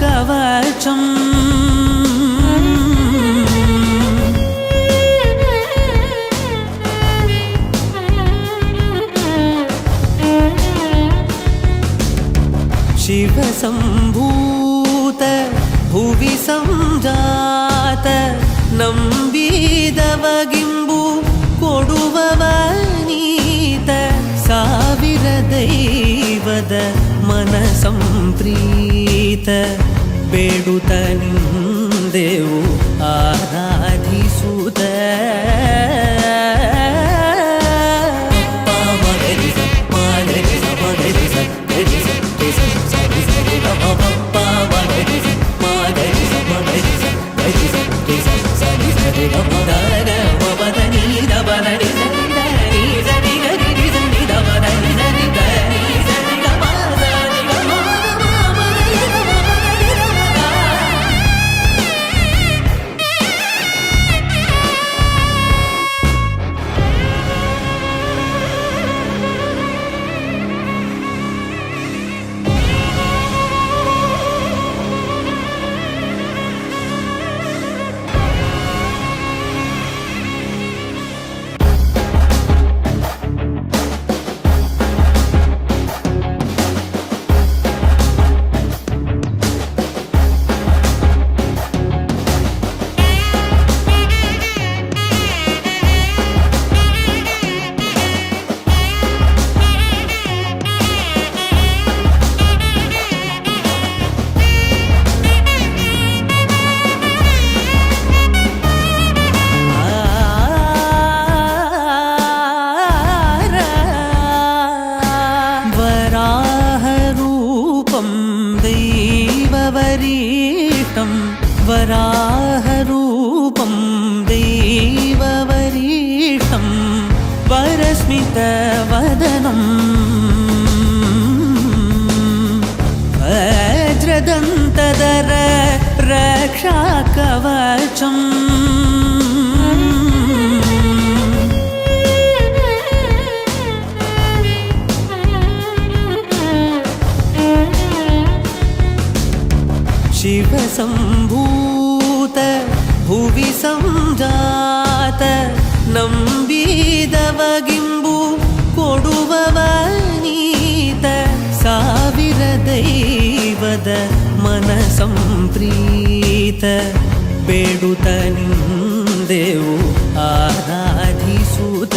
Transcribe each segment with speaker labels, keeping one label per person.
Speaker 1: കവചം ಶಿವಸಂಭೂತ ಭುವಿ ಸಂಜಾತ ನಂಬಿದವಗಿಂಬು ಕೊಡುವವ ನೀತ ಸಾವಿರ ದೈವದ ಮನ ಸಂಪ್ರೀತ ಬೇಡುತ್ತ ನಿಂದೆವು ಆರಾಧಿಸುತ್ತ वराहरूपं दैववरीष्टं वरस्मितवदनं वज्रदन्तधर रक्षाकवचम् ಶಿವಸಂಭೂತ ಭುವಿ ಸಂಜಾತ ನಂಬಿದವಗಿಂಬು ಕೊಡುವವ ನೀತ ಸಾವಿರ ದೈವದ ಮನ ಸಂಪ್ರೀತ ಬೇಡುತ್ತ ನಿಂದೆವು ಆರಾಧಿಸುತ್ತ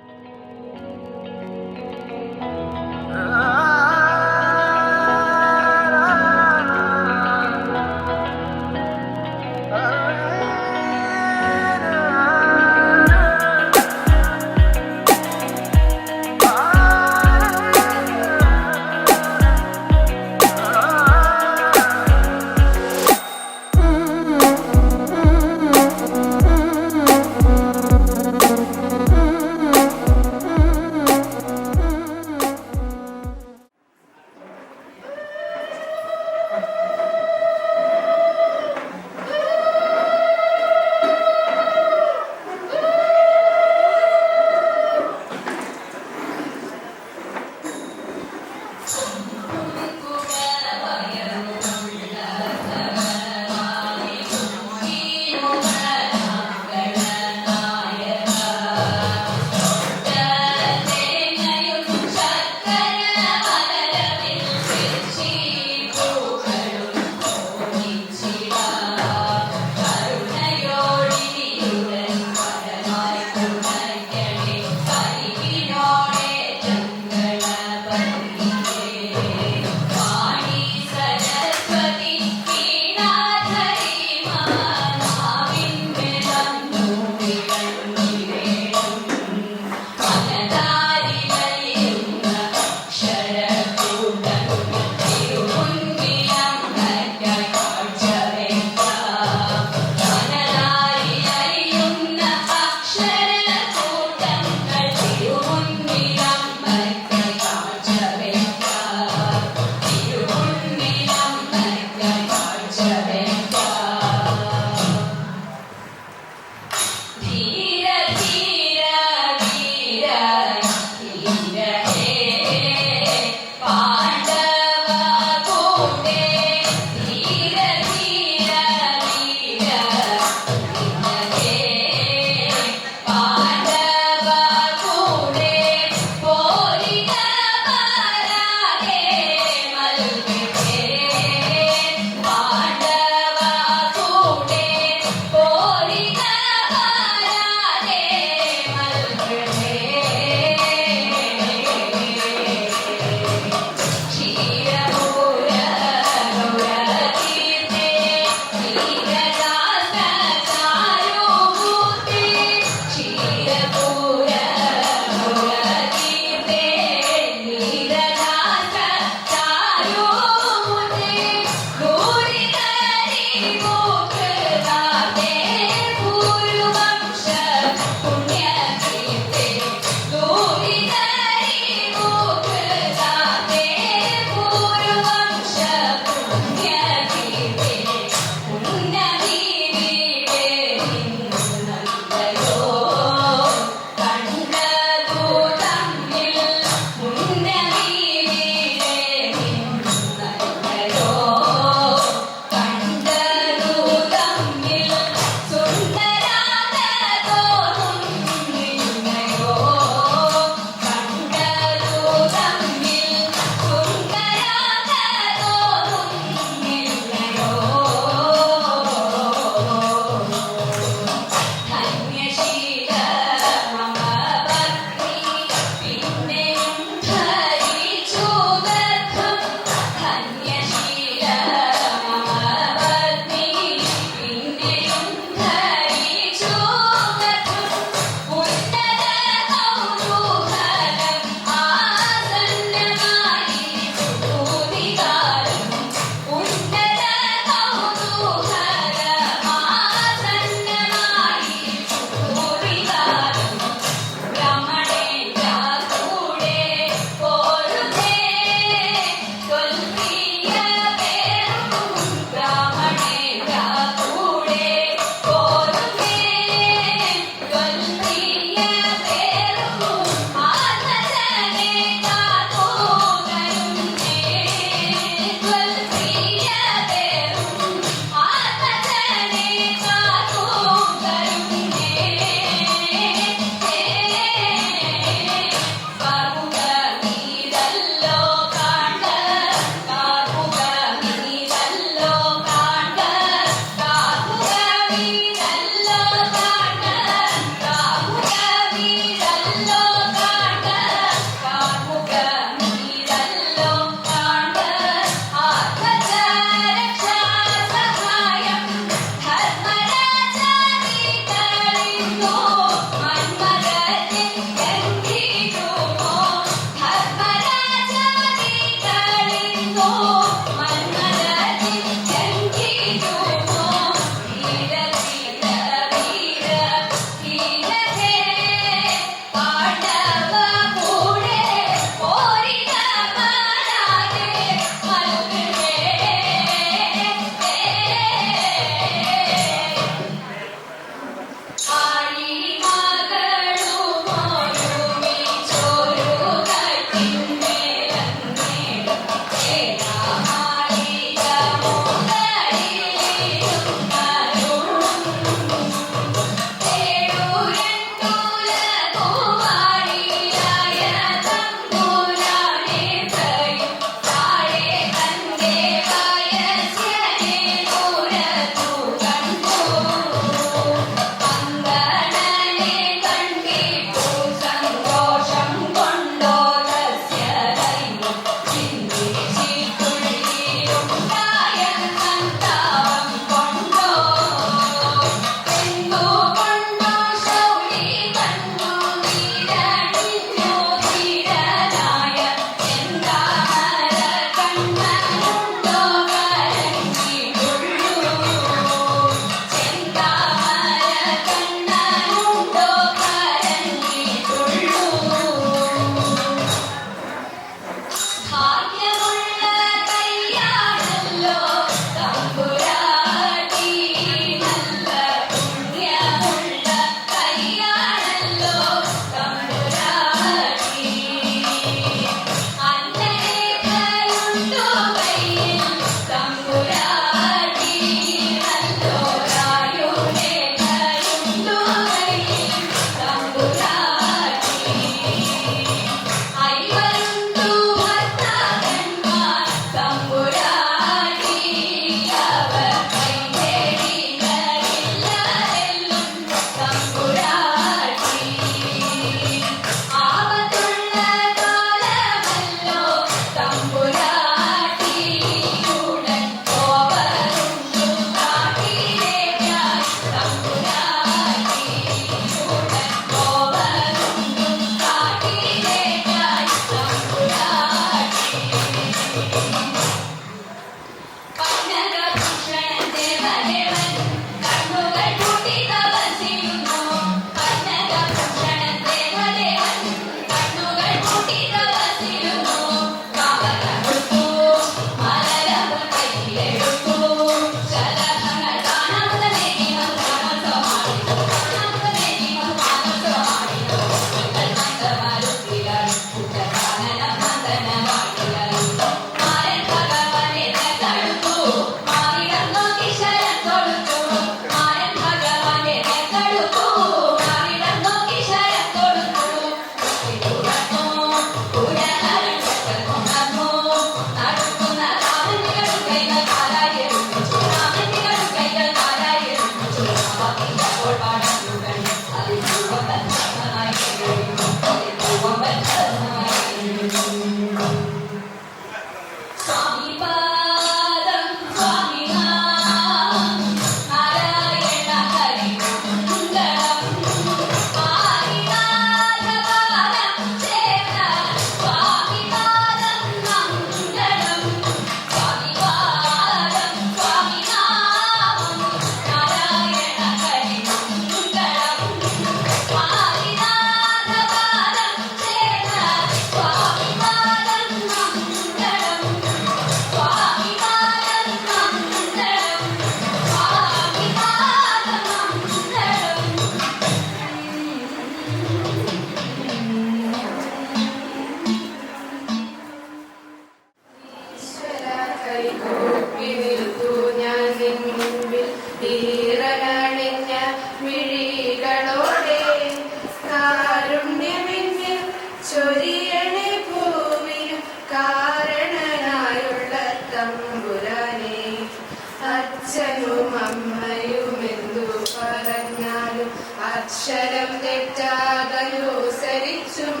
Speaker 2: അക്ഷരം തെറ്റാതനുസരിച്ചും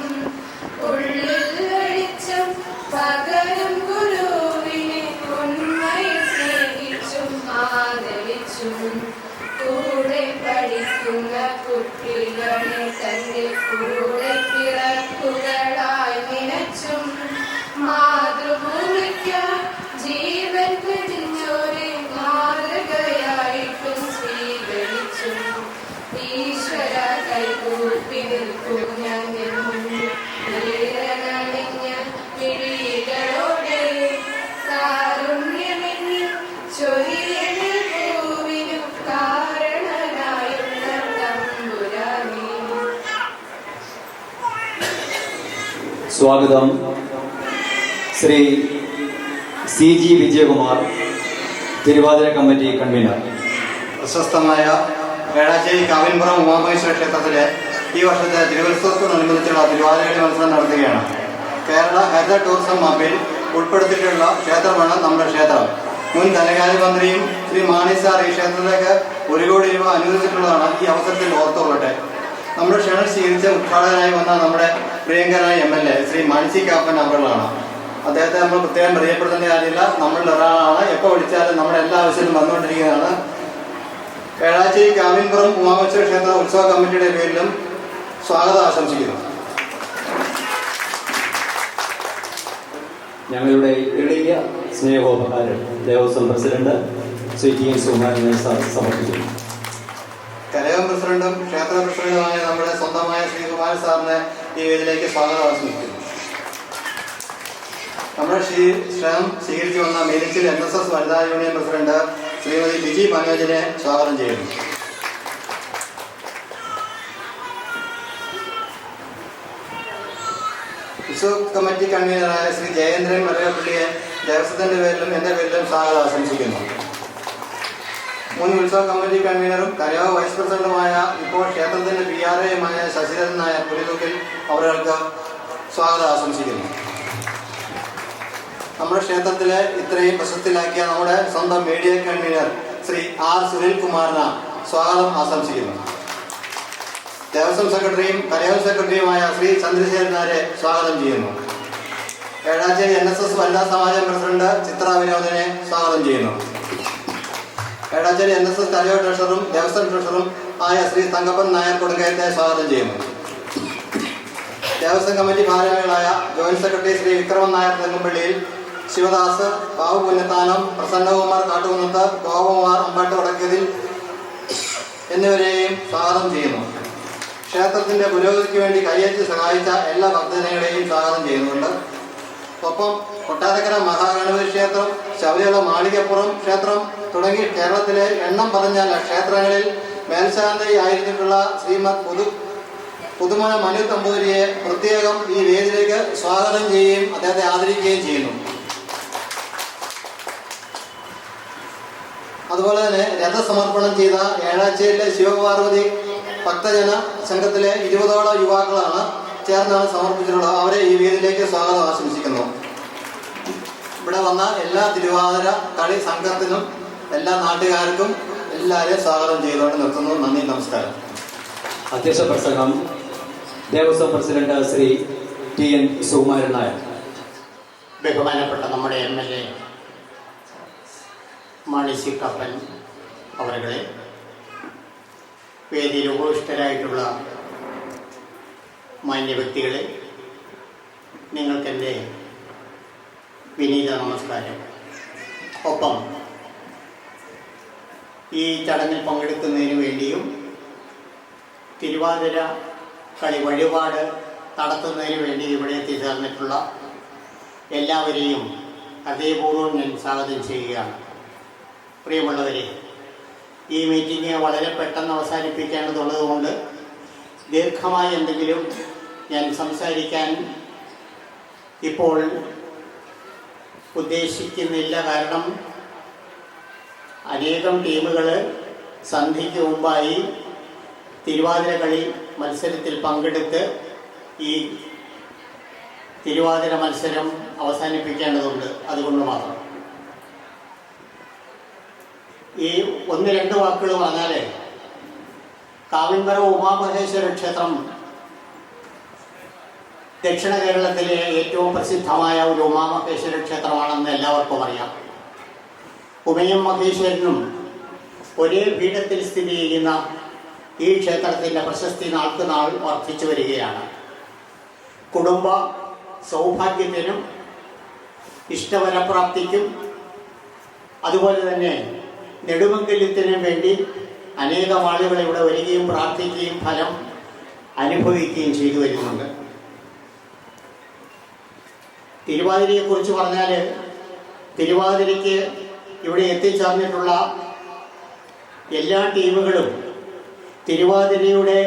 Speaker 2: ഉള്ളിൽ വെളിച്ചം പകരും ഗുരുവിനെ ഉണ്മയിൽ സ്നേഹിച്ചും ആദരിച്ചും കൂടെ പഠിക്കുന്ന കുട്ടികളെ തന്റെ കൂടെ പിറക്കുകളായി നിനച്ചും മാതൃഭൂമിക്ക് ജീവൻ പിടിച്ചോരെ മാതൃകയായിട്ടും സ്വീകരിച്ചും ഈശ്വര കൈകൂപ്പി നിൽക്കും ഞാൻ നീരനണിഞ്ഞ പിടികളോടെ കാരുണ്യമെന്നിൽ ചൊരിയനിൽ പൂവിനു കാരണനായുള്ള തമ്പുരാനേ.
Speaker 3: സ്വാഗതം. Shri CG Vijayakumar, Thiruvathira committee convener.
Speaker 4: പ്രശസ്തമായ ഏഴാച്ചേരി കാവിൻപുറം ഉമാമഹേശ്വര ക്ഷേത്രത്തിലെ ഈ വർഷത്തെ തിരുവത്സവത്തോടനുബന്ധിച്ചുള്ള തിരുവാതിരകളി മത്സരം നടത്തുകയാണ്. കേരള ഹരിത ടൂറിസം മാപ്പിൽ ഉൾപ്പെടുത്തിയിട്ടുള്ള ക്ഷേത്രമാണ് നമ്മുടെ ക്ഷേത്രം. മുൻ ധനകാര്യമന്ത്രിയും ശ്രീ മാണി സാർ ഈ ക്ഷേത്രത്തിലേക്ക് 1 കോടി രൂപ അനുവദിച്ചിട്ടുള്ളതാണ്. ഈ അവസരത്തിൽ ഓർത്തുകൊള്ളട്ടെ. നമ്മുടെ ക്ഷണം സ്വീകരിച്ച് ഉദ്ഘാടകനായി വന്ന നമ്മുടെ പ്രിയങ്കരനായ MLA ശ്രീ മാണി കാപ്പൻ അവர்களാണ്. അദ്ദേഹത്തെ നമ്മൾ പ്രത്യേകം പ്രിയപ്പെടുത്തേണ്ട കാര്യമില്ല. നമ്മളിൽ ഒരാളാണ്. എപ്പോൾ വിളിച്ചാലും നമ്മുടെ എല്ലാ ആവശ്യത്തിലും വന്നുകൊണ്ടിരിക്കുന്നതാണ്. ഏഴാച്ചേരി കാവിൻപുറം ഉമാമഹേശ്വര ക്ഷേത്ര ഉത്സവ കമ്മിറ്റിയുടെ പേരിലും സ്വാഗതം ആശംസിക്കുന്നു.
Speaker 3: ഞങ്ങളുടെ എളിയ സ്നേഹോപകാരം Devaswom president Shri TN Sukumaran sir സമർപ്പിക്കുന്നു.
Speaker 4: കരയോഗം പ്രസിഡന്റും ക്ഷേത്ര പ്രസിഡന്റുമായ നമ്മുടെ സ്വന്തമായ ശ്രീ കുമാരൻ സാറിനെ ഈ വേദിയിലേക്ക് സ്വാഗതം ആശംസിക്കുന്നു. നമ്മുടെ ക്ഷണം സ്വീകരിച്ചു വന്ന മേലിച്ചിൽ NSS വനിതാ യൂണിയൻ പ്രസിഡന്റ് ശ്രീമതി ബിജി മനോജിനെ സ്വാഗതം ചെയ്യുന്നു. ഉത്സവ കമ്മിറ്റി കൺവീനറായ ശ്രീ ജയേന്ദ്രൻ മലയപ്പള്ളിയെ ദേവസ്വത്തിന്റെ പേരിലും എൻ്റെ പേരിലും സ്വാഗതം ആശംസിക്കുന്നു. മുൻ ഉത്സവ കമ്മിറ്റി കൺവീനറും കരയോഗ വൈസ് പ്രസിഡന്റുമായ ഇപ്പോൾ ക്ഷേത്രത്തിന്റെ PRAയുമായ ശശിധരൻ നായർ പുലിതൂക്കിൽ അവർക്ക് സ്വാഗതം ആശംസിക്കുന്നു. നമ്മുടെ ക്ഷേത്രത്തിലെ ഇത്രയും പ്രശസ്തിയിലാക്കിയ നമ്മുടെ സ്വന്തം മീഡിയ കൺവീനർ ശ്രീ R സുനിൽകുമാറിന് സ്വാഗതം ആശംസിക്കുന്നു. ദേവസ്വം സെക്രട്ടറിയും കരയോഗ സെക്രട്ടറിയുമായ ശ്രീ ചന്ദ്രശേഖരനാരെ സ്വാഗതം ചെയ്യുന്നു. ഏഴാച്ചേരി NSS വനിതാ സമാജം പ്രസിഡന്റ് ചിത്ര വിനോദിനെ സ്വാഗതം ചെയ്യുന്നു. ഏഴാച്ചേരി NSS കരയോഗ ട്രഷററും ദേവസ്വം ട്രഷററും ആയ ശ്രീ തങ്കപ്പൻ നായർ കൊടുങ്കയത്തെ സ്വാഗതം ചെയ്യുന്നു. ദേവസ്വം കമ്മിറ്റി ഭാരവാഹികളായ ജോയിന്റ് സെക്രട്ടറി ശ്രീ വിക്രമൻ നായർ തെങ്ങുംപള്ളിയിൽ, ശിവദാസ്, ബാബു പുന്നത്താനം, പ്രസന്നകുമാർ കാട്ടുകുന്നത്ത്, ഗോപകുമാർ അമ്പാട്ട് വടക്കതിൽ എന്നിവരെയും സ്വാഗതം ചെയ്യുന്നു. ക്ഷേത്രത്തിന്റെ പുരോഗതിക്ക് വേണ്ടി കൈയച്ച് സഹായിച്ച എല്ലാ ഭക്തജനങ്ങളെയും സ്വാഗതം ചെയ്യുന്നുണ്ട്. ഒപ്പം കൊട്ടാരക്കര മഹാഗണപതി ക്ഷേത്രം, ശബരിമല മാളികപ്പുറം ക്ഷേത്രം തുടങ്ങി കേരളത്തിലെ എണ്ണം പറഞ്ഞ ക്ഷേത്രങ്ങളിൽ മേൽശാന്തിയായിരുന്നിട്ടുള്ള ശ്രീമദ് പുതുമന മനു തമ്പൂരിയെ പ്രത്യേകം ഈ വേദിയിലേക്ക് സ്വാഗതം ചെയ്യുകയും അദ്ദേഹത്തെ ആദരിക്കുകയും ചെയ്യുന്നു. അതുപോലെ തന്നെ രഥസമർപ്പണം ചെയ്ത ഏഴാച്ചേരിയിലെ ശിവപാർവതി ഭക്തജന സംഘത്തിലെ 20ഓളം യുവാക്കളാണ് ചേർന്നാണ് സമർപ്പിച്ചിട്ടുള്ളത്. അവരെ ഈ വേദിയിലേക്ക് സ്വാഗതം ആശംസിക്കുന്നു. ഇവിടെ വന്ന എല്ലാ തിരുവാതിര കളി സംഘത്തിനും എല്ലാ നാട്ടുകാർക്കും എല്ലാവരെയും സ്വാഗതം ചെയ്തുകൊണ്ട് നിർത്തുന്നു. നന്ദി, നമസ്കാരം.
Speaker 3: അധ്യക്ഷ പ്രസംഗം ദേവസ്വം പ്രസിഡന്റ് ശ്രീ TN സുകുമാരൻ നായർ.
Speaker 5: ബഹുമാനപ്പെട്ട നമ്മുടെ MLA മാണി കാപ്പൻ അവരുടെ വേദിയിൽ ഉപവിഷ്ടരായിട്ടുള്ള മാന്യ വ്യക്തികളെ, നിങ്ങൾക്കെൻ്റെ വിനീത നമസ്കാരം. ഒപ്പം ഈ ചടങ്ങിൽ പങ്കെടുക്കുന്നതിന് വേണ്ടിയും തിരുവാതിര കളി വഴിപാട് നടത്തുന്നതിന് വേണ്ടി ഇവിടെ എത്തിച്ചേർന്നിട്ടുള്ള എല്ലാവരെയും ഹൃദയപൂർവ്വം ഞാൻ സ്വാഗതം ചെയ്യുകയാണ്. പ്രിയമുള്ളവരെ, ഈ മീറ്റിംഗ് വളരെ പെട്ടെന്ന് അവസാനിപ്പിക്കേണ്ടതുള്ളതുകൊണ്ട് ദീർഘമായ എന്തെങ്കിലും ഞാൻ സംസാരിക്കാൻ ഇപ്പോൾ ഉദ്ദേശിക്കുന്നില്ല. കാരണം അനേകം ടീമുകൾ സന്ധ്യയ്ക്ക് മുമ്പായി തിരുവാതിര കളി മത്സരത്തിൽ പങ്കെടുത്ത് ഈ തിരുവാതിര മത്സരം അവസാനിപ്പിക്കേണ്ടതുണ്ട്. അതുകൊണ്ട് മാത്രം ഈ 1-2 വാക്കുകൾ പറഞ്ഞാൽ കാവിൻപുരം ഉമാമഹേശ്വര ക്ഷേത്രം ദക്ഷിണ കേരളത്തിലെ ഏറ്റവും പ്രസിദ്ധമായ ഒരു ഉമാമഹേശ്വര ക്ഷേത്രമാണെന്ന് എല്ലാവർക്കും അറിയാം. ഉമയും മഹേശ്വരനും ഒരേ പീഠത്തിൽ സ്ഥിതി ചെയ്യുന്ന ഈ ക്ഷേത്രത്തിൻ്റെ പ്രശസ്തി നാൾക്ക് നാൾ വർദ്ധിച്ചു വരികയാണ്. കുടുംബ സൗഭാഗ്യത്തിനും ഇഷ്ടവരപ്രാപ്തിക്കും അതുപോലെ തന്നെ നെടുമംഗല്യത്തിനും വേണ്ടി അനേകം ആളുകൾ ഇവിടെ വരികയും പ്രാർത്ഥിക്കുകയും ഫലം അനുഭവിക്കുകയും ചെയ്തു വരുന്നുണ്ട്. തിരുവാതിരയെക്കുറിച്ച് പറഞ്ഞാൽ തിരുവാതിരയ്ക്ക് ഇവിടെ എത്തിച്ചേർന്നിട്ടുള്ള എല്ലാ ടീമുകളും തിരുവാതിരയുടെ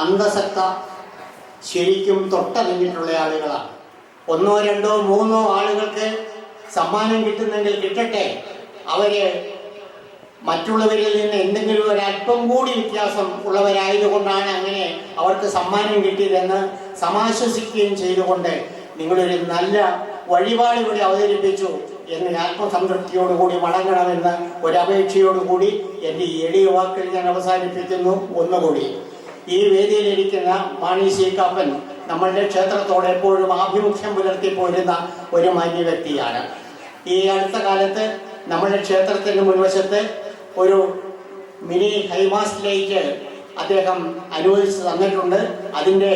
Speaker 5: അന്തസത്ത ശരിക്കും തൊട്ടറിഞ്ഞിട്ടുള്ള ആളുകളാണ്. 1, 2, 3 ആളുകൾക്ക് സമ്മാനം കിട്ടുന്നെങ്കിൽ കിട്ടട്ടെ, അവര് മറ്റുള്ളവരിൽ നിന്ന് എന്തെങ്കിലും ഒരല്പം കൂടി വ്യത്യാസം ഉള്ളവരായതുകൊണ്ടാണ് അങ്ങനെ അവർക്ക് സമ്മാനം കിട്ടിയതെന്ന് സമാശ്വസിക്കുകയും ചെയ്തുകൊണ്ട് നിങ്ങളൊരു നല്ല വഴിപാട് ഇവിടെ അവതരിപ്പിച്ചു എന്ന് ആത്മസംതൃപ്തിയോടുകൂടി മടങ്ങണമെന്ന് ഒരപേക്ഷയോടുകൂടി എൻ്റെ ഈ എളിയ വാക്കിൽ ഞാൻ അവസാനിപ്പിക്കുന്നു. ഒന്നുകൂടി, ഈ വേദിയിലിരിക്കുന്ന മാണി സി കാപ്പൻ നമ്മളുടെ ക്ഷേത്രത്തോട് എപ്പോഴും ആഭിമുഖ്യം പുലർത്തി പോരുന്ന ഒരു മാന്യ വ്യക്തിയാണ്. ഈ അടുത്ത കാലത്ത് നമ്മുടെ ക്ഷേത്രത്തിന് മുൻവശത്ത് ഒരു മിനി ഹൈമാസ്റ്റിലേക്ക് അദ്ദേഹം അനുവദിച്ചു തന്നിട്ടുണ്ട്. അതിൻ്റെ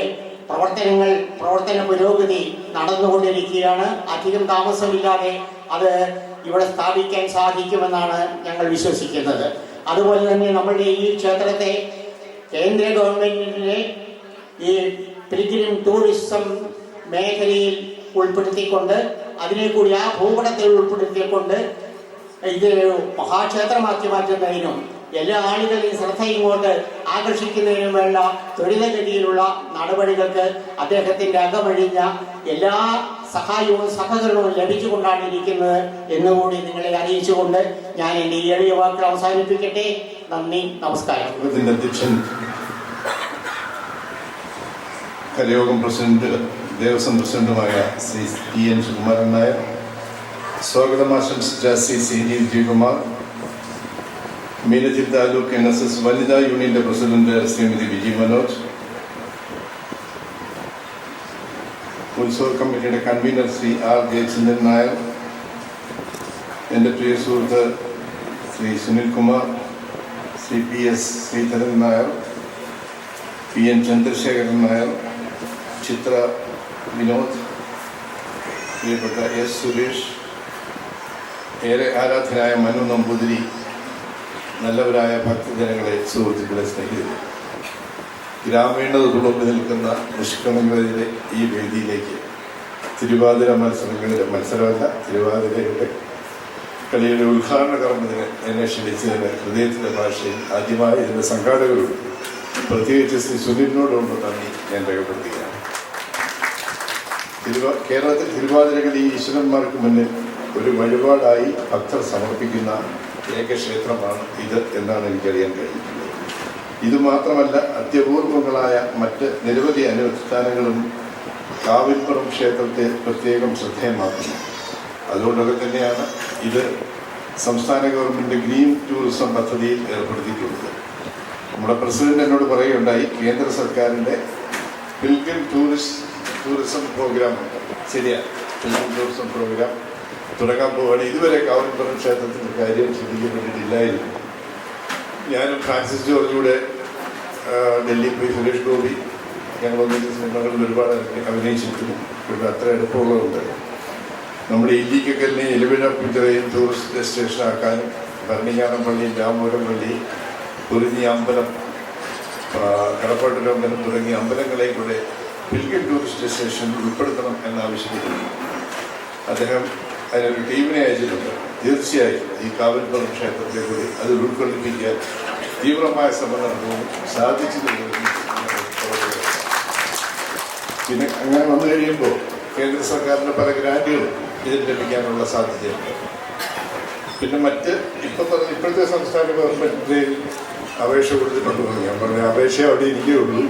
Speaker 5: പ്രവർത്തന പുരോഗതി നടന്നുകൊണ്ടിരിക്കുകയാണ്. അധികം താമസമില്ലാതെ അത് ഇവിടെ സ്ഥാപിക്കാൻ സാധിക്കുമെന്നാണ് ഞങ്ങൾ വിശ്വസിക്കുന്നത്. അതുപോലെ തന്നെ നമ്മളുടെ ഈ ക്ഷേത്രത്തെ കേന്ദ്ര ഗവൺമെൻറ്റിൻ്റെ ഈ പിൽഗ്രിം ടൂറിസം മേഖലയിൽ ഉൾപ്പെടുത്തിക്കൊണ്ട് അതിനെ കൂടി ആ ഭൂപടത്തിൽ ഉൾപ്പെടുത്തിക്കൊണ്ട് ഇത് മഹാക്ഷേത്രമാക്കി മാറ്റുന്നതിനും എല്ലാ ആളുകളെയും ശ്രദ്ധ ഇങ്ങോട്ട് ആകർഷിക്കുന്നതിനും വേണ്ട ത്വരിതഗതിയിലുള്ള നടപടികൾക്ക് അദ്ദേഹത്തിൻ്റെ അകമഴിഞ്ഞ എല്ലാ സഹായവും സഹകരണവും ലഭിച്ചുകൊണ്ടാണ് ഇരിക്കുന്നത് എന്നുകൂടി നിങ്ങളെ അറിയിച്ചുകൊണ്ട് ഞാൻ എൻ്റെ ഈ എളിയ വാക്കുകൾ അവസാനിപ്പിക്കട്ടെ. നന്ദി, നമസ്കാരം.
Speaker 6: അധ്യക്ഷൻ കരയോഗം പ്രസിഡന്റ് ദേവസ്വം പ്രസിഡന്റുമായ ശ്രീ TN സുകുമാരൻ നായർ, സ്വാഗതം ആശംസിച്ച ശ്രീ CG വിജയകുമാർ, മീനച്ചിൽ താലൂക്ക് NSS വനിതാ യൂണിയന്റെ പ്രസിഡന്റ് ശ്രീമതി വിജി മനോജ്, ഉത്സവ കമ്മിറ്റിയുടെ കൺവീനർ ശ്രീ R ജയചന്ദ്രൻ നായർ, എൻ്റെ പ്രിയ സുഹൃത്ത് ശ്രീ സുനിൽ കുമാർ, ശ്രീ PS ശ്രീധരൻ നായർ, PN ചന്ദ്രശേഖരൻ നായർ, ചിത്ര വിനോദ്, പ്രിയപ്പെട്ട S സുരേഷ്, ഏറെ ആരാധനായ മനു നമ്പൂതിരി, നല്ലവരായ ഭക്തജനങ്ങളെ, സുഹൃത്തുക്കളെ, സ്നേഹിതരെ, ഗ്രാമീണത തുളുമ്പി നിൽക്കുന്ന നിഷ്കളങ്കതയുടെ ഈ വേദിയിലേക്ക് തിരുവാതിര തിരുവാതിരയുടെ കളിയുടെ ഉദ്ഘാടന കർമ്മത്തിന് എന്നെ ക്ഷണിച്ചതിന് ഹൃദയത്തിൻ്റെ ഭാഷയിൽ ആദ്യമായി ഇതിൻ്റെ സംഘാടകരോട്, പ്രത്യേകിച്ച് ശ്രീ സുനിലിനോടുള്ള നന്ദി ഞാൻ രേഖപ്പെടുത്തുകയാണ്. കേരളത്തിൽ തിരുവാതിരകളി ഈശ്വരന്മാർക്ക് മുന്നിൽ ഒരു വഴിപാടായി ഭക്തർ സമർപ്പിക്കുന്ന ഏക ക്ഷേത്രമാണ് ഇത് എന്നാണ് എനിക്കറിയാൻ കഴിഞ്ഞിട്ടുള്ളത്. ഇതുമാത്രമല്ല, അത്യപൂർവങ്ങളായ മറ്റ് നിരവധി അനുഷ്ഠാനങ്ങളും കാവിൽപ്പുറം ക്ഷേത്രത്തെ പ്രത്യേകം ശ്രദ്ധേയമാക്കുന്നു. അതുകൊണ്ടൊക്കെ തന്നെയാണ് ഇത് സംസ്ഥാന ഗവൺമെൻറ് ഗ്രീൻ ടൂറിസം പദ്ധതിയിൽ ഏർപ്പെടുത്തിയിട്ടുള്ളത്. നമ്മുടെ പ്രസിഡന്റ് എന്നോട് പറയുകയുണ്ടായി, കേന്ദ്ര സർക്കാരിൻ്റെ പിൽഗ്രിം ടൂറിസം പ്രോഗ്രാം ഉണ്ട്. ശരിയാണ്, പിൽഗ്രിം ടൂറിസം പ്രോഗ്രാം തുടങ്ങാൻ പോവുകയാണ്. ഇതുവരെ കാവിൽപ്പുറം ക്ഷേത്രത്തിൻ്റെ കാര്യം ശ്രദ്ധിക്കപ്പെട്ടിട്ടില്ലായിരുന്നു. ഞാനും ഫ്രാൻസിസ് ജോർജിലൂടെ ഡൽഹി പോയി, സുരേഷ് ഗോപി, ഞങ്ങളൊന്നിച്ച് സിനിമകളിൽ ഒരുപാട് അഭിനയിച്ചിട്ടുണ്ട്. ഇവിടെ അത്ര അടുപ്പമുള്ളതുണ്ട്. നമ്മുടെ ഇല്ലിക്കക്കലിനെ എലിവിഴ പിറ്ററയും ടൂറിസ്റ്റ് ഡെസ്റ്റിനേഷൻ ആക്കാനും ഭരണിക്കാനം പള്ളി, രാമപുരം പള്ളി, കുറിഞ്ഞി അമ്പലം, കടപ്പാട്ടൂരമ്പലം തുടങ്ങിയ അമ്പലങ്ങളെയും കൂടെ പിൽഗ്രിം ടൂറിസ്റ്റ് ഡെസ്റ്റിനേഷനിൽ ഉൾപ്പെടുത്തണം എന്നാവശ്യപ്പെട്ടിട്ടുണ്ട്. അദ്ദേഹം അതിനൊരു ടീമിനെ അയച്ചിട്ടുണ്ട്. തീർച്ചയായും ഈ കാവിൽപ്പുറം ക്ഷേത്രത്തെ കൂടി അത് ഉൾക്കൊള്ളിപ്പിക്കാൻ തീവ്രമായ ശ്രമം നടത്തുന്നു. സാധിച്ചത്. പിന്നെ അങ്ങനെ വന്നു കഴിയുമ്പോൾ കേന്ദ്ര സർക്കാരിൻ്റെ പല ഗ്രാൻറ്റുകളും ഇതിന് ലഭിക്കാനുള്ള സാധ്യതയുണ്ട്. പിന്നെ മറ്റ് ഇപ്പോഴത്തെ സംസ്ഥാന ഗവൺമെൻറ്റിൻ്റെ അപേക്ഷ കൊടുത്തിട്ടുണ്ട്. ഞാൻ പറഞ്ഞ അപേക്ഷ അവിടെ ഇരിക്കുകയുള്ളൂ.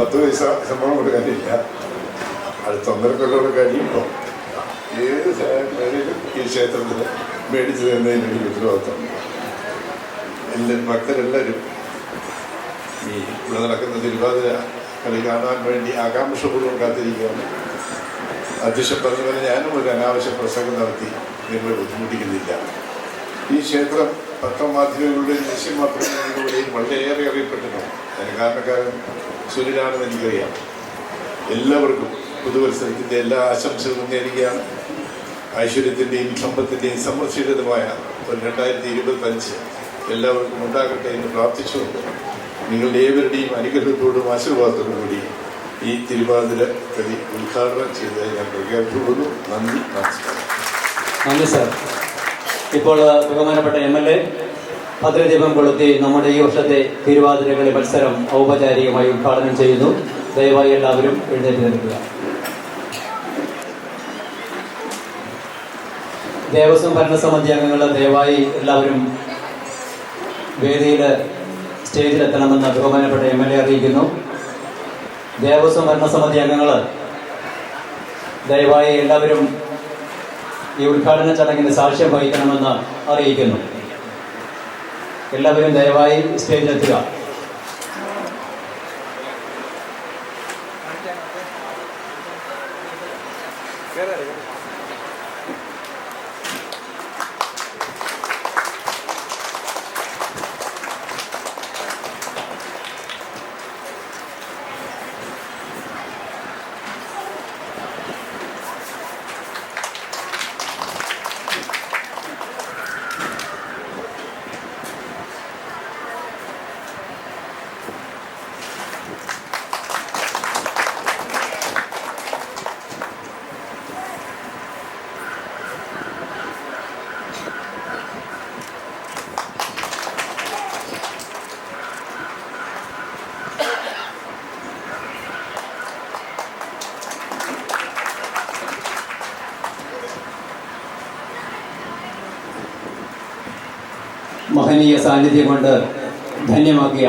Speaker 6: 10 പൈസ ശമ്പളം കൊടുക്കാനില്ല. അടുത്ത 1.5 കൊല്ലം കഴിയുമ്പോൾ ഏത് സഹായം ഈ ക്ഷേത്രത്തിൽ മേടിച്ചു തരുന്നതിന് എനിക്ക് ഉത്തരവാദിത്തം. ഭക്തരെല്ലാവരും ഈ ഇവിടെ നടക്കുന്ന തിരുവാതിര കളി കാണാൻ വേണ്ടി ആകാംക്ഷപൂർവ്വം കാത്തിരിക്കുകയാണ്. അധ്യക്ഷൻ പറഞ്ഞ പോലെ ഞാനും ഒരു അനാവശ്യ പ്രസംഗം നടത്തി നിങ്ങളെ ബുദ്ധിമുട്ടിക്കുന്നില്ല. ഈ ക്ഷേത്രം പത്രമാധ്യമങ്ങളുടെ ദൃശ്യമാധ്യമങ്ങളിലൂടെയും വളരെയേറെ അറിയപ്പെട്ടിട്ടുണ്ട്. അതിന് കാരണക്കാരൻ സുനിലാണെന്ന് എനിക്കറിയാം. എല്ലാവർക്കും പുതുവത്സരത്തിൻ്റെ എല്ലാ ആശംസകളും നേരുകയാണ്. ഐശ്വര്യത്തിൻ്റെയും സമ്പത്തിൻ്റെയും സമൃദ്ധിയുടേതുമായ ഒരു 2025 എല്ലാവർക്കും ഉണ്ടാകട്ടെ എന്ന് പ്രാർത്ഥിച്ചുകൊണ്ട് നിങ്ങളുടെ ഏവരുടെയും അനുഗ്രഹത്തോടും ആശീർവാദത്തോടും കൂടി ഈ തിരുവാതിര കളി ഉദ്ഘാടനം ചെയ്തതായി ഞാൻ പ്രഖ്യാപിച്ചുകൊള്ളുന്നു. നന്ദി, നമസ്കാരം.
Speaker 3: നന്ദി സാർ. ഇപ്പോൾ ബഹുമാനപ്പെട്ട MLA ഭദ്രദീപം കൊളുത്തി നമ്മുടെ ഈ വർഷത്തെ തിരുവാതിരകളി മത്സരം ഔപചാരികമായി ഉദ്ഘാടനം ചെയ്യുന്നു. ദയവായി എല്ലാവരും എഴുന്നേറ്റ് നിൽക്കുക. ദേവസ്വം ഭരണസമിതി അംഗങ്ങൾ ദയവായി എല്ലാവരും വേദിയിൽ സ്റ്റേജിലെത്തണമെന്ന് ബഹുമാനപ്പെട്ട MLA അറിയിക്കുന്നു. ദേവസ്വം ഭരണസമിതി അംഗങ്ങൾ ദയവായി എല്ലാവരും ഈ ഉദ്ഘാടന ചടങ്ങിന് സാക്ഷ്യം വഹിക്കണമെന്ന് അറിയിക്കുന്നു. എല്ലാവരും ദയവായി സ്റ്റേജിലെത്തുക. മഹനീയ സാന്നിധ്യം കൊണ്ട് ധന്യമാക്കിയ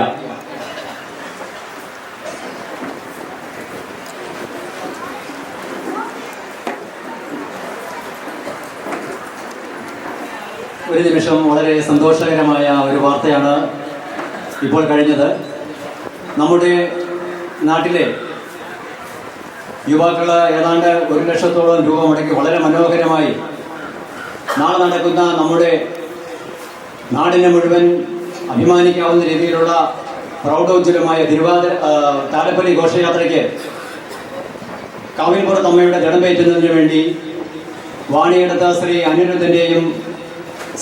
Speaker 3: ഒരു നിമിഷം വളരെ സന്തോഷകരമായ ഒരു വാർത്തയാണ് ഇപ്പോൾ കഴിഞ്ഞത്. നമ്മുടെ നാട്ടിലെ യുവാക്കൾ ഏതാണ്ട് 1 ലക്ഷത്തോളം രൂപ മുടക്കി വളരെ മനോഹരമായി നാളെ നടക്കുന്ന നമ്മുടെ നാടിനെ മുഴുവൻ അഭിമാനിക്കാവുന്ന രീതിയിലുള്ള പ്രൗഢോജ്വലമായ താലപ്പൊലി ഘോഷയാത്രയ്ക്ക് കാവിൽപ്പുറത്ത് അമ്മയുടെ ജഡംപേറ്റുന്നതിന് വേണ്ടി വാണിയെടുത്ത ശ്രീ അനിരുദ്ധൻ്റെയും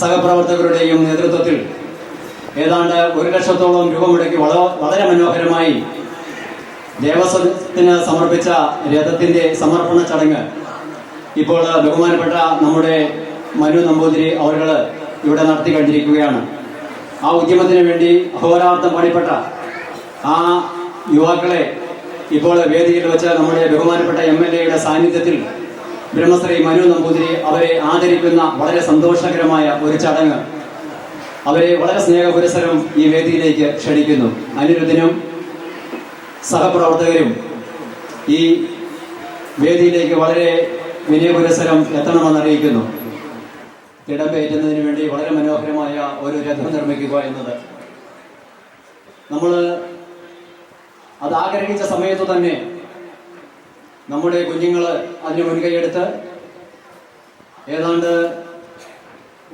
Speaker 3: സഹപ്രവർത്തകരുടെയും നേതൃത്വത്തിൽ ഏതാണ്ട് 1 ലക്ഷത്തോളം രൂപ മുടക്കി വളരെ മനോഹരമായി ദേവസ്വത്തിന് സമർപ്പിച്ച രഥത്തിൻ്റെ സമർപ്പണ ചടങ്ങ് ഇപ്പോൾ ബഹുമാനപ്പെട്ട നമ്മുടെ മനു നമ്പൂതിരി അവർ ഇവിടെ നടത്തി കഴിഞ്ഞിരിക്കുകയാണ്. ആ ഉദ്യമത്തിന് വേണ്ടി അഹോരാത്രം പണിപ്പെട്ട ആ യുവാക്കളെ ഇപ്പോൾ വേദിയിൽ വെച്ച് നമ്മുടെ ബഹുമാനപ്പെട്ട MLA സാന്നിധ്യത്തിൽ ബ്രഹ്മശ്രീ മനു നമ്പൂതിരി അവരെ ആദരിക്കുന്ന വളരെ സന്തോഷകരമായ ഒരു ചടങ്ങ്. അവരെ വളരെ സ്നേഹപുരസരം ഈ വേദിയിലേക്ക് ക്ഷണിക്കുന്നു. അനിരുദ്ധനും സഹപ്രവർത്തകരും ഈ വേദിയിലേക്ക് വളരെ വിനയപുരസരം എത്തണമെന്നറിയിക്കുന്നു. തിടമ്പേറ്റുന്നതിന് വേണ്ടി വളരെ മനോഹരമായ ഒരു രഥം നിർമ്മിക്കുക എന്നത് നമ്മൾ അത് ആഗ്രഹിച്ച സമയത്ത് തന്നെ നമ്മുടെ കുഞ്ഞുങ്ങൾ അതിന് മുൻകൈയെടുത്ത് ഏതാണ്ട്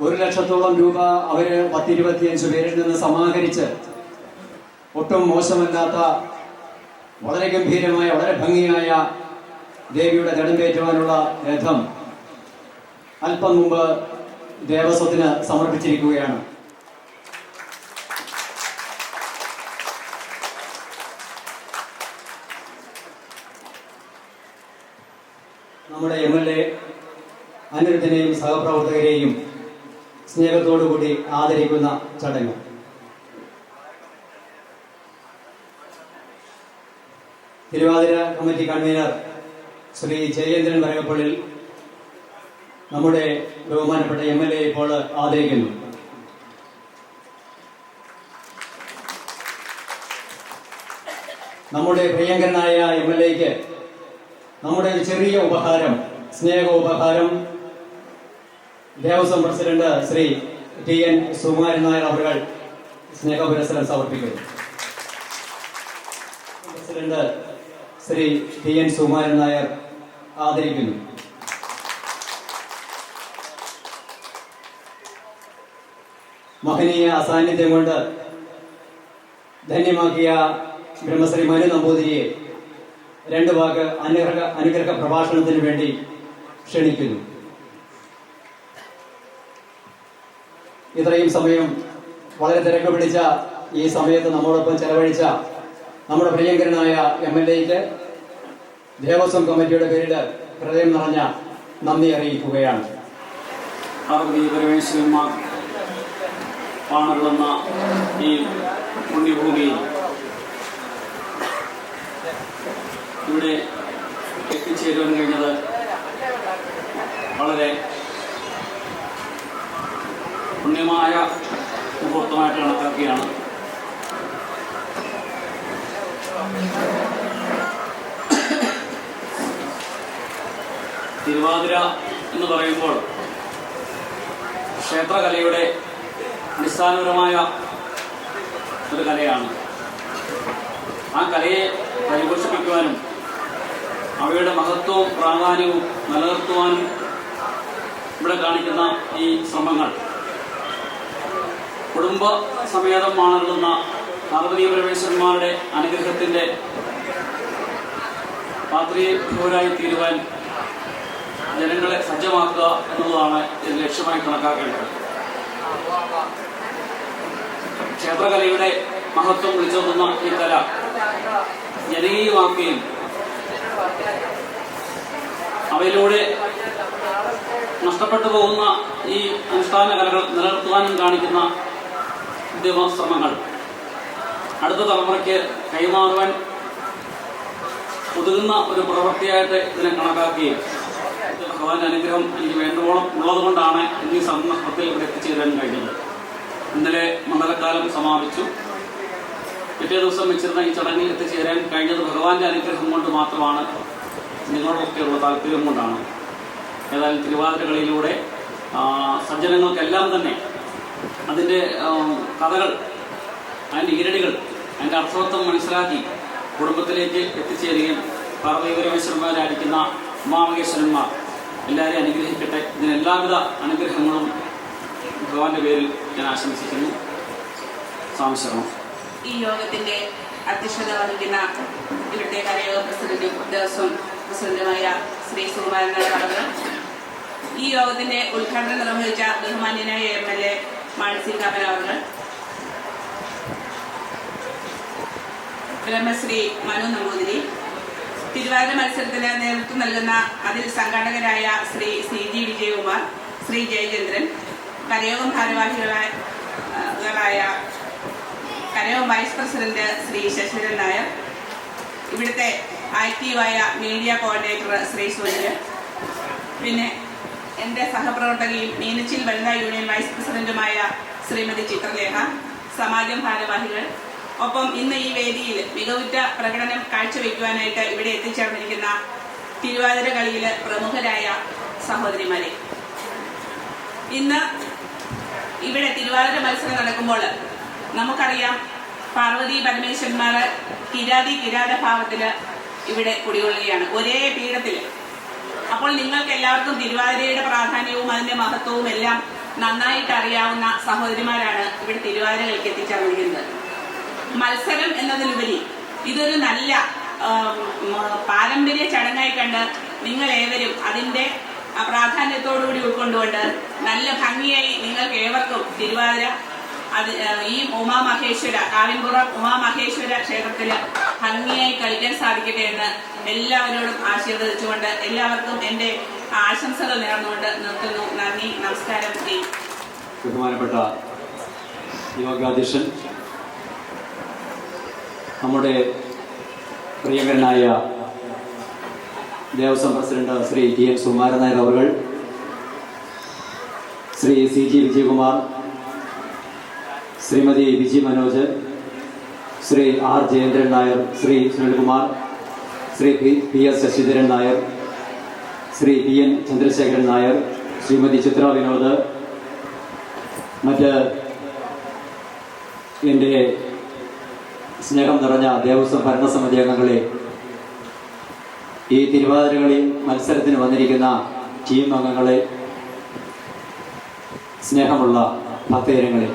Speaker 3: 1 ലക്ഷത്തോളം രൂപ അവർ 10-25 പേരിൽ നിന്ന് സമാഹരിച്ച് ഒട്ടും മോശമല്ലാത്ത വളരെ ഗംഭീരമായ വളരെ ഭംഗിയായ ദേവിയുടെ തിടമ്പേറ്റുവാനുള്ള രഥം അല്പം മുമ്പ് ദേവസ്വത്തിന് സമർപ്പിച്ചിരിക്കുകയാണ്. നമ്മുടെ MLA അനിരുദ്ധനെയും സഹപ്രവർത്തകരെയും സ്നേഹത്തോടുകൂടി ആദരിക്കുന്ന ചടങ്ങ്. തിരുവാതിര കമ്മിറ്റി കൺവീനർ ശ്രീ ജയേന്ദ്രൻ വരകപ്പള്ളിൽ നമ്മുടെ ബഹുമാനപ്പെട്ട MLA ഇപ്പോൾ ആദരിക്കുന്നു. നമ്മുടെ പ്രിയങ്കരനായ MLAക്ക് നമ്മുടെ ഒരു ചെറിയ ഉപഹാരം, സ്നേഹ ഉപഹാരം ദേവസ്വം പ്രസിഡന്റ് ശ്രീ TN സുകുമാരൻ നായർ അവർ സ്നേഹപുരസ്സരം സമർപ്പിക്കുന്നു. പ്രസിഡന്റ് ശ്രീ TN സുകുമാരൻ നായർ ആദരിക്കുന്നു. മഹനീയ അസാന്നിധ്യം കൊണ്ട് ധന്യമാക്കിയ ബ്രഹ്മശ്രീ മനു നമ്പൂതിരിയെ 2 വാക്ക് അനുഗ്രഹ പ്രഭാഷണത്തിന് വേണ്ടി ക്ഷണിക്കുന്നു. ഇത്രയും സമയം വളരെ തിരക്ക് പിടിച്ച ഈ സമയത്ത് നമ്മോടൊപ്പം ചെലവഴിച്ച നമ്മുടെ പ്രിയങ്കരനായ MLAക്ക് ദേവസ്വം കമ്മിറ്റിയുടെ പേരിൽ ഹൃദയം നിറഞ്ഞ നന്ദി അറിയിക്കുകയാണ്.
Speaker 7: പാർവതി പരമേശ്വരന്മാർ പാണറുന്ന ഈ പുണ്യഭൂമിയിൽ ഇവിടെ എത്തിച്ചേരുവാൻ കഴിഞ്ഞത് വളരെ പുണ്യമായ മുഹൂർത്തമായിട്ട് കണക്കാക്കിയാണ്. തിരുവാതിര എന്ന് പറയുമ്പോൾ ക്ഷേത്രകലയുടെ അടിസ്ഥാനപരമായ ഒരു കലയാണ്. ആ കലയെ പരിപോഷിപ്പിക്കുവാനും അവയുടെ മഹത്വവും പ്രാധാന്യവും നിലനിർത്തുവാനും ഇവിടെ കാണിക്കുന്ന ഈ ശ്രമങ്ങൾ കുടുംബ സമേതം മാണറുന്ന പാർവതി പരമേശ്വരന്മാരുടെ അനുഗ്രഹത്തിൻ്റെ പാത്രീഭൂരായി തീരുവാൻ ജനങ്ങളെ സജ്ജമാക്കുക എന്നുള്ളതാണ് ഇത് ലക്ഷ്യമായി കണക്കാക്കേണ്ടത്. ക്ഷേത്രകലയുടെ മഹത്വം വിളിച്ചോതുന്ന ഈ കല ജനകീയമാക്കുകയും അവയിലൂടെ നഷ്ടപ്പെട്ടു പോകുന്ന ഈ അനുഷ്ഠാന കലകൾ നിലനിർത്തുവാനും കാണിക്കുന്ന ഉദ്യമ ശ്രമങ്ങൾ അടുത്ത തലമുറയ്ക്ക് കൈമാറുവാൻ ഒതുങ്ങുന്ന ഒരു പ്രവൃത്തിയായിട്ട് ഇതിനെ കണക്കാക്കുകയും ഭഗവാന്റെ അനുഗ്രഹം എനിക്ക് വേണ്ടവോളം ഉള്ളതുകൊണ്ടാണ് ഇന്ന് ഈ സന്ദർഭത്തിൽ ഇവിടെ എത്തിച്ചേരാൻ കഴിഞ്ഞത്. ഇന്നലെ മണ്ഡലക്കാലം സമാപിച്ചു. പിറ്റേ ദിവസം വെച്ചിരുന്ന ഈ ചടങ്ങിൽ എത്തിച്ചേരാൻ കഴിഞ്ഞത് ഭഗവാന്റെ അനുഗ്രഹം കൊണ്ട് മാത്രമാണ്, നിങ്ങളോടൊക്കെയുള്ള താല്പര്യം കൊണ്ടാണ്. ഏതായാലും തിരുവാതിരകളിലൂടെ സജ്ജനങ്ങൾക്കെല്ലാം തന്നെ അതിൻ്റെ കഥകൾ, അതിൻ്റെ ഈരടികൾ, അതിൻ്റെ അർത്ഥവത്വം മനസ്സിലാക്കി കുടുംബത്തിലേക്ക് എത്തിച്ചേരുകയും പാർവതി പരമേശ്വരന്മാരായിരിക്കുന്ന ഉമാമഹേശ്വരന്മാർ എല്ലാവരെയും അനുഗ്രഹിക്കട്ടെ. ഇതിന് എല്ലാവിധ അനുഗ്രഹങ്ങളും ഭഗവാന്റെ പേരിൽ ഞാൻ ആശംസിക്കുന്നു. സാംശരണം.
Speaker 8: ഈ യോഗത്തിന്റെ അധ്യക്ഷത വഹിക്കുന്ന ഇവിടുത്തെ കരയോഗ പ്രസിഡന്റും ദേവസ്വം പ്രസിഡന്റുമായ ശ്രീ സുകുമാരൻ നായർ അവർ, ഈ യോഗത്തിന്റെ ഉദ്ഘാടനം നിർവഹിച്ച ബഹുമാന്യനായ MLA മാണി കാപ്പൻ അവർ, ബ്രഹ്മശ്രീ മനു നമ്പൂതിരി, തിരുവാതിര മത്സരത്തിന് നേതൃത്വം നൽകുന്ന അതിൽ സംഘാടകരായ ശ്രീ CG വിജയകുമാർ, ശ്രീ ജയചന്ദ്രൻ, കരയോഗം ഭാരവാഹികളായ കരയോഗം വൈസ് പ്രസിഡന്റ് ശ്രീ ശശിധരൻ നായർ, ഇവിടുത്തെ ആക്റ്റീവായ മീഡിയ കോർഡിനേറ്റർ ശ്രീ സുനിൽ, പിന്നെ എൻ്റെ സഹപ്രവർത്തകയും മീനച്ചിൽ വനിതാ യൂണിയൻ വൈസ് പ്രസിഡന്റുമായ ശ്രീമതി ചിത്രലേഖ, സമാജം ഭാരവാഹികൾ, ഒപ്പം ഇന്ന് ഈ വേദിയിൽ മികവുറ്റ പ്രകടനം കാഴ്ചവെക്കുവാനായിട്ട് ഇവിടെ എത്തിച്ചേർന്നിരിക്കുന്ന തിരുവാതിര കളിയിൽ പ്രമുഖരായ സഹോദരിമാരെ, ഇന്ന് ഇവിടെ തിരുവാതിര മത്സരം നടക്കുമ്പോൾ നമുക്കറിയാം പാർവതി പരമേശ്വരന്മാർ കിരാത ഭാവത്തിൽ ഇവിടെ കുടികൊള്ളുകയാണ്, ഒരേ പീഠത്തിൽ. അപ്പോൾ നിങ്ങൾക്ക് എല്ലാവർക്കും തിരുവാതിരയുടെ പ്രാധാന്യവും അതിൻ്റെ മഹത്വവും എല്ലാം നന്നായിട്ട് അറിയാവുന്ന സഹോദരിമാരാണ് ഇവിടെ തിരുവാതിര കളിക്ക് എത്തിച്ചേർന്നിരിക്കുന്നത്. മത്സരം എന്നതിലുപരി ഇതൊരു നല്ല പാരമ്പര്യ ചടങ്ങായി കണ്ട് നിങ്ങളേവരും അതിൻ്റെ പ്രാധാന്യത്തോടുകൂടി ഉൾക്കൊണ്ടുകൊണ്ട് നല്ല ഭംഗിയായി നിങ്ങൾക്ക് ഏവർക്കും തിരുവാതിര ഈ ഉമാമഹേശ്വര കാവിൻപുറം ഉമാമഹേശ്വര ക്ഷേത്രത്തിൽ ഭംഗിയായി കളിക്കാൻ സാധിക്കട്ടെ എന്ന് എല്ലാവരോടും ആശീർവദിച്ചുകൊണ്ട് എല്ലാവർക്കും എൻ്റെ ആശംസകൾ നേർന്നുകൊണ്ട് നിർത്തുന്നു. നന്ദി, നമസ്കാരം.
Speaker 3: ബഹുമാനപ്പെട്ട യോഗാധ്യക്ഷൻ, നമ്മുടെ പ്രിയങ്കരനായ ദേവസ്വം പ്രസിഡന്റ് ശ്രീ TN സുകുമാരൻ നായർ അവർ, Shri CG Vijayakumar, Shrimati Viji Manoj, Shri R Jayendran Nair, Shri Sunilkumar, Shri PS Sasidharan Nair, Shri PN Chandrasekharan Nair, Shrimati Chitra Vinod, മറ്റ് എൻ്റെ സ്നേഹം നിറഞ്ഞ ദേവസ്വം ഭരണസമിതി അംഗങ്ങളെ, ഈ തിരുവാതിരകളി മത്സരത്തിന് വന്നിരിക്കുന്ന ടീം അംഗങ്ങളെ, സ്നേഹമുള്ള ഭക്തജനങ്ങളെ,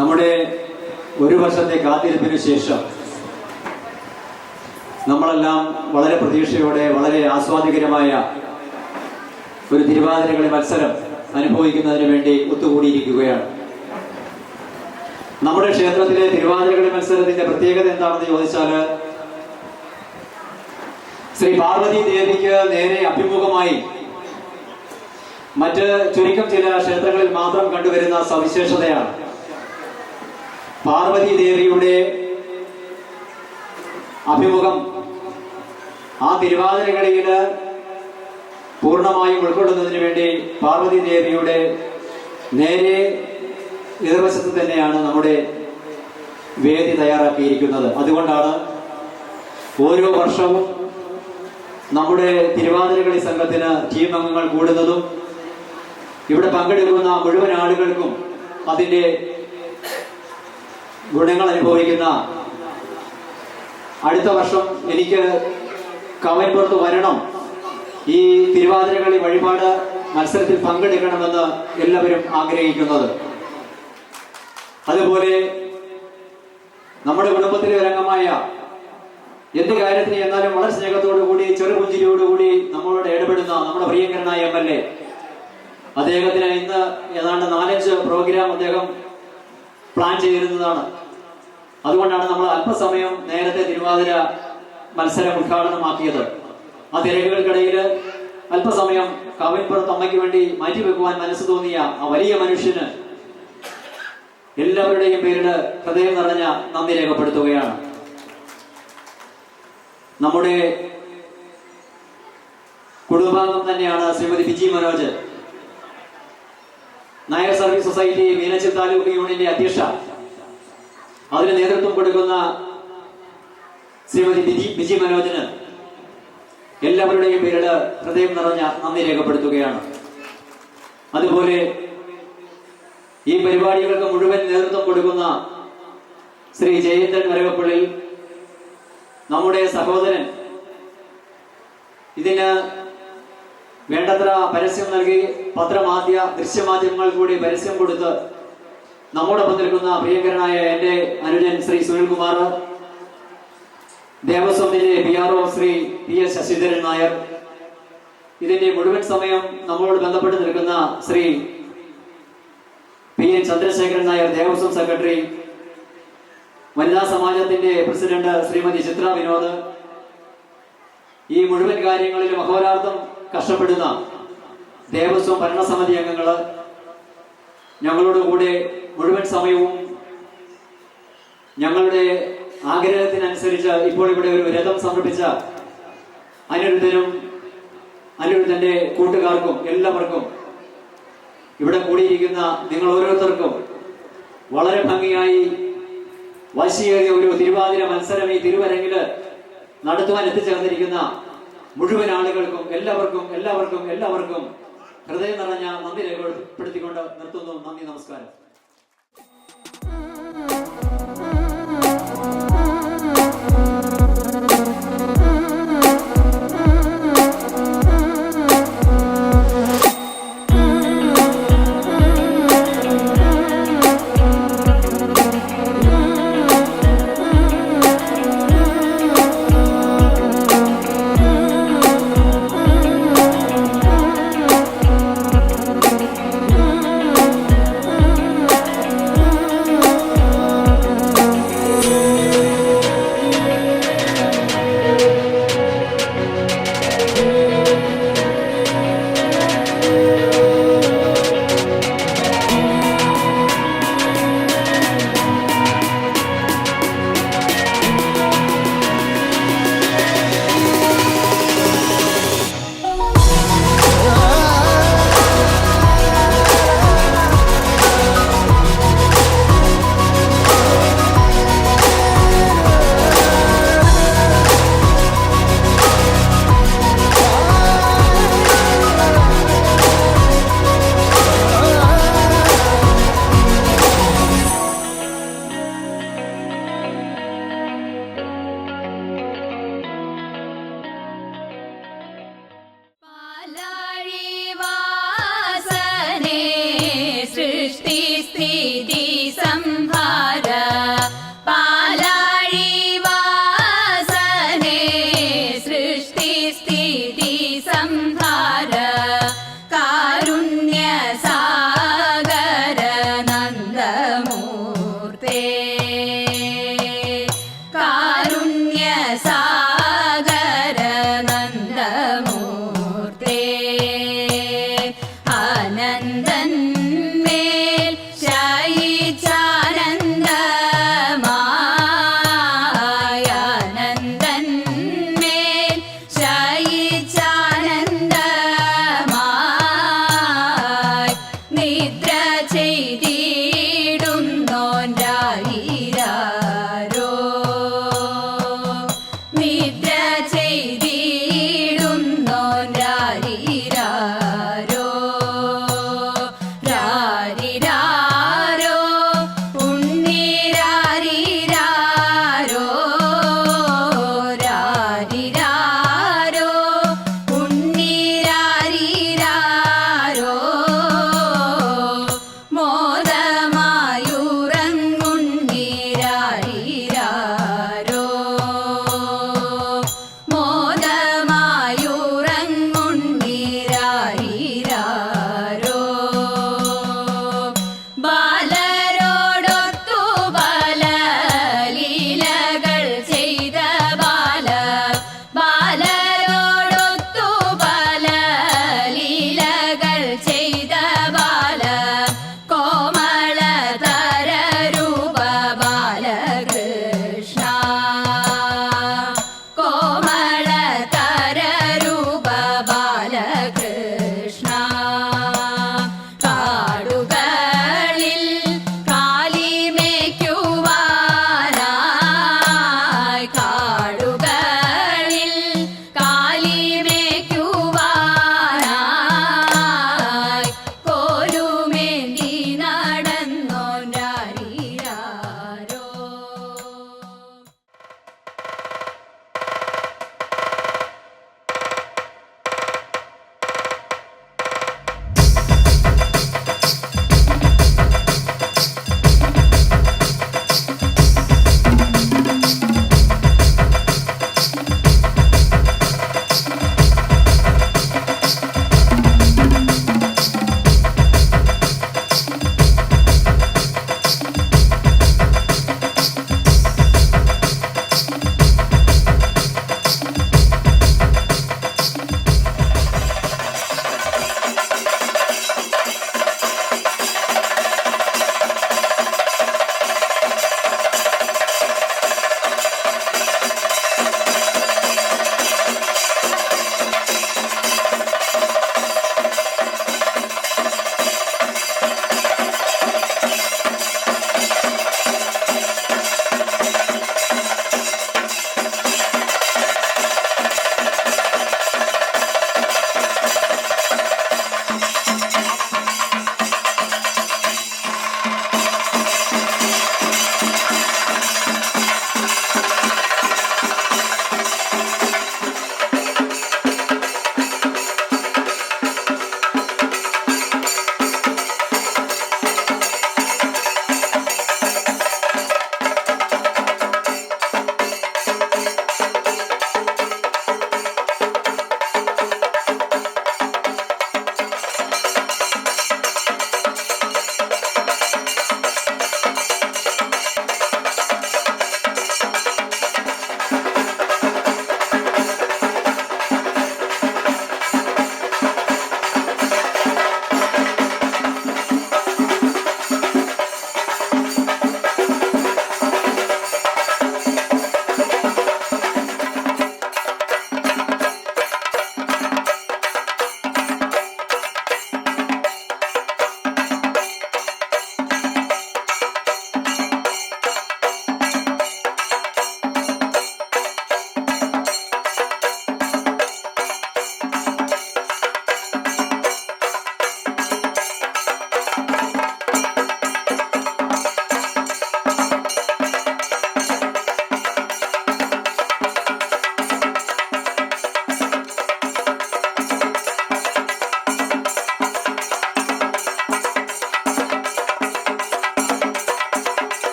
Speaker 3: നമ്മുടെ ഒരു വർഷത്തെ കാത്തിരിപ്പിന് ശേഷം നമ്മളെല്ലാം വളരെ പ്രതീക്ഷയോടെ വളരെ ആസ്വാദികരമായ ഒരു തിരുവാതിരകളി മത്സരം അനുഭവിക്കുന്നതിന് വേണ്ടി ഒത്തുകൂടിയിരിക്കുകയാണ്. നമ്മുടെ ക്ഷേത്രത്തിലെ തിരുവാതിരകളി മത്സരത്തിന്റെ പ്രത്യേകത എന്താണെന്ന് ചോദിച്ചാൽ, ശ്രീ പാർവതി ദേവിക്ക് നേരെ അഭിമുഖമായി മറ്റ് ചുരുക്കം ചില ക്ഷേത്രങ്ങളിൽ മാത്രം കണ്ടുവരുന്ന സവിശേഷതയാണ്. പാർവതി ദേവിയുടെ അഭിമുഖം ആ തിരുവാതിരകളിയിൽ പൂർണ്ണമായും ഉൾക്കൊള്ളുന്നതിന് വേണ്ടി പാർവതി ദേവിയുടെ നേരെ എതിർവശത്ത് തന്നെയാണ് നമ്മുടെ വേദി തയ്യാറാക്കിയിരിക്കുന്നത്. അതുകൊണ്ടാണ് ഓരോ വർഷവും നമ്മുടെ തിരുവാതിരകളി സംഘത്തിന് ടീം അംഗങ്ങൾ കൂടുന്നതും ഇവിടെ പങ്കെടുക്കുന്ന മുഴുവൻ ആളുകൾക്കും അതിൻ്റെ ഗുണങ്ങൾ അനുഭവിക്കുന്ന, അടുത്ത വർഷം എനിക്ക് കവൻപുറത്ത് വരണം, ഈ തിരുവാതിരകളി വഴിപാട് മത്സരത്തിൽ പങ്കെടുക്കണമെന്ന് എല്ലാവരും ആഗ്രഹിക്കുന്നത്. അതുപോലെ നമ്മുടെ കുടുംബത്തിലെ ഒരംഗമായ എന്ത് കാര്യത്തിന് എന്നാലും വളരെ സ്നേഹത്തോടു കൂടി ചെറുപുഞ്ചിരിയോടുകൂടി നമ്മളോട് ഇടപെടുന്ന നമ്മുടെ പ്രിയങ്കരനായ MLA, അദ്ദേഹത്തിന് ഇന്ന് ഏതാണ്ട് 4-5 പ്രോഗ്രാം അദ്ദേഹം പ്ലാൻ ചെയ്തിരുന്നതാണ്. അതുകൊണ്ടാണ് നമ്മൾ അല്പസമയം നേരത്തെ തിരുവാതിര മത്സരം ഉദ്ഘാടനമാക്കിയത്. ആ തിരക്കുകൾക്കിടയിൽ അല്പസമയം കവൻപുറത്ത് അമ്മയ്ക്ക് വേണ്ടി മാറ്റിവെക്കുവാൻ മനസ്സ് തോന്നിയ ആ വലിയ മനുഷ്യന് എല്ലാവരുടെയും പേരിൽ ഹൃദയം നിറഞ്ഞ നന്ദി രേഖപ്പെടുത്തുകയാണ്. നമ്മുടെ കുടുംബാംഗം തന്നെയാണ് ശ്രീമതി ബിജി മനോജ്, നായർ സർവീസ് സൊസൈറ്റി മീനച്ചിൽ താലൂക്ക് യൂണിയന്റെ അധ്യക്ഷ. അതിന് നേതൃത്വം കൊടുക്കുന്ന ശ്രീമതി ബിജി മനോജിന് എല്ലാവരുടെയും പേരിൽ ഹൃദയം നിറഞ്ഞ നന്ദി രേഖപ്പെടുത്തുകയാണ്. അതുപോലെ ഈ പരിപാടികൾക്ക് മുഴുവൻ നേതൃത്വം കൊടുക്കുന്ന ശ്രീ ജയേന്ദ്രൻ വരവപ്പള്ളി, നമ്മുടെ സഹോദരൻ, ഇതിന് വേണ്ടത്ര പരസ്യം നൽകി പത്രമാധ്യ ദൃശ്യമാധ്യമങ്ങൾ കൂടി പരസ്യം കൊടുത്ത് നമ്മോടൊപ്പം നിൽക്കുന്ന പ്രിയങ്കരനായ എൻ്റെ അനുജൻ ശ്രീ സുനിൽകുമാർ, ദേവസ്വത്തിന്റെ PRO ശ്രീ PS ശശിധരൻ നായർ, ഇതിന്റെ മുഴുവൻ സമയം നമ്മളോട് ബന്ധപ്പെട്ട് നിൽക്കുന്ന ശ്രീ PN ചന്ദ്രശേഖരൻ നായർ, ദേവസ്വം സെക്രട്ടറി, വനിതാ സമാജത്തിന്റെ പ്രസിഡന്റ് ശ്രീമതി ചിത്ര വിനോദ്, ഈ മുഴുവൻ കാര്യങ്ങളിലും അഹോരാർത്ഥം കഷ്ടപ്പെടുന്ന ദേവസ്വം ഭരണസമിതി അംഗങ്ങള്, ഞങ്ങളോട് കൂടെ മുഴുവൻ സമയവും ഞങ്ങളുടെ ആഗ്രഹത്തിനനുസരിച്ച് ഇപ്പോൾ ഇവിടെ ഒരു രഥം സമർപ്പിച്ച അനിരുദ്ധനും അനിരുദ്ധന്റെ കൂട്ടുകാർക്കും എല്ലാവർക്കും, ഇവിടെ കൂടിയിരിക്കുന്ന നിങ്ങൾ ഓരോരുത്തർക്കും വളരെ ഭംഗിയായി വാശിയേറിയ ഒരു തിരുവാതിര മത്സരം ഈ തിരുവരങ്ങില് നടത്തുവാൻ എത്തിച്ചേർന്നിരിക്കുന്ന മുഴുവൻ ആളുകൾക്കും എല്ലാവർക്കും ഹൃദയം നിറഞ്ഞ നന്ദി രേഖപ്പെടുത്തിക്കൊണ്ട് നിർത്തുന്നു. നന്ദി, നമസ്കാരം.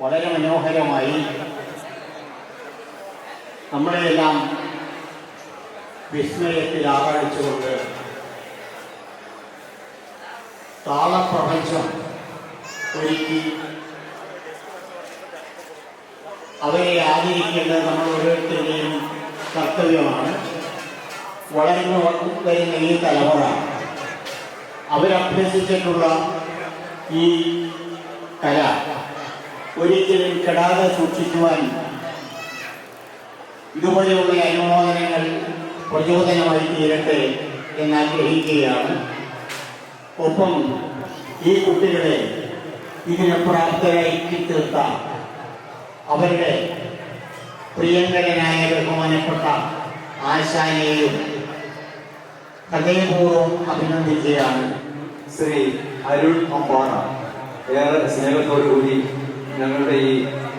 Speaker 5: വളരെ മനോഹരമായി നമ്മളെല്ലാം വിസ്മയത്തിൽ ആകർഷിച്ചുകൊണ്ട് താളപ്രപഞ്ചം ഒരുക്കി അവരെ ആദരിക്കേണ്ടത് നമ്മൾ ഓരോരുത്തരുടെയും കർത്തവ്യമാണ്. വളർന്നു വരുന്ന ഈ തലമുറ അവരഭ്യസിച്ചിട്ടുള്ള ഈ കല ഒരിക്കലും കെടാതെ സൂക്ഷിക്കുവാൻ ഇതുപോലെയുള്ള അനുമോദനങ്ങൾ പ്രചോദനമായി തീരട്ടെ എന്നാഗ്രഹിക്കുകയാണ്. ഒപ്പം ഈ കുട്ടികളെ ഇതിന് പ്രാപ്തരാക്കി തീർത്ത അവരുടെ പ്രിയങ്കരനായ ബഹുമാനപ്പെട്ട ആശാനെയും ഹൃദയപൂർവ്വം അഭിനന്ദിക്കുകയാണ്.
Speaker 3: ശ്രീ അരുൺ അമ്പാറ ഏറെ സ്നേഹത്തോടുകൂടി ഞങ്ങളുടെ ഈ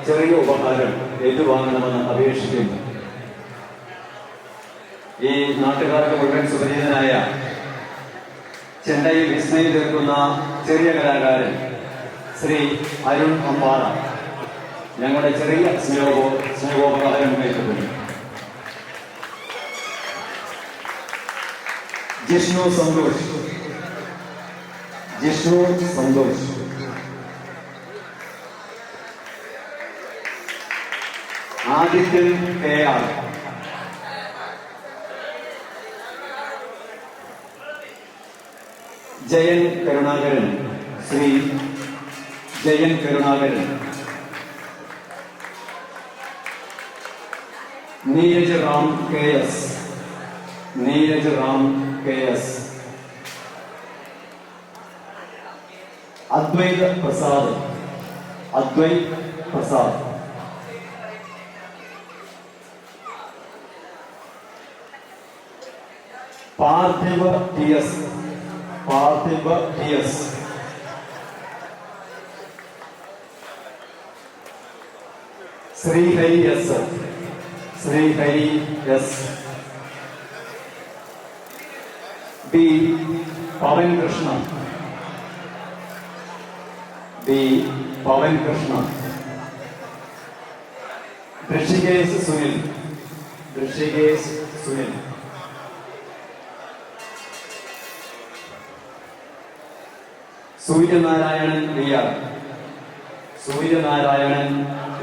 Speaker 3: ചെറിയ ഉപഹാരം ഏറ്റുവാങ്ങണമെന്ന് അപേക്ഷിക്കുന്നു. ഈ നാട്ടുകാർക്ക് മുഴുവൻ സുപരിചിതനായ ചെണ്ടയിൽ വിസ്മയം തീർക്കുന്ന ചെറിയ കലാകാരൻ ശ്രീ അരുൺ അമ്പാറ ഞങ്ങളുടെ ചെറിയ സ്നേഹോപഹാരം ഏറ്റുകൊണ്ടു. Jishnu Santhosh Adithyan KR, Jayan Karunakaran, Shri Jayan Karunakaran, Neeraj Ram KS, Advaith Prasad, Parthiva TS, Sreehari S, B പവൻ കൃഷ്ണ, ഋഷികേശ് സുനിൽ, സൂര്യനാരായണൻ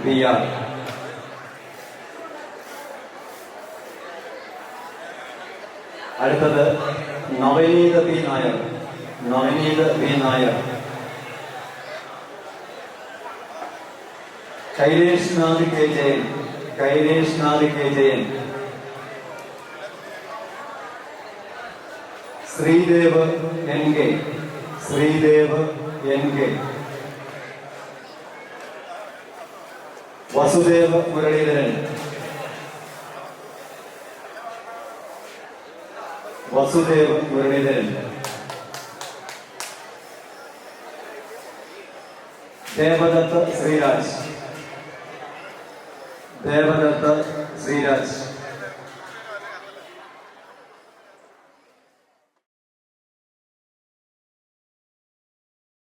Speaker 3: VR, അടുത്തത് Navneet B Nair, കൈലേഷ് Nath K Jayan, Sreedev NK, Vasudev Muraleedharan, Devadath Sreeraj,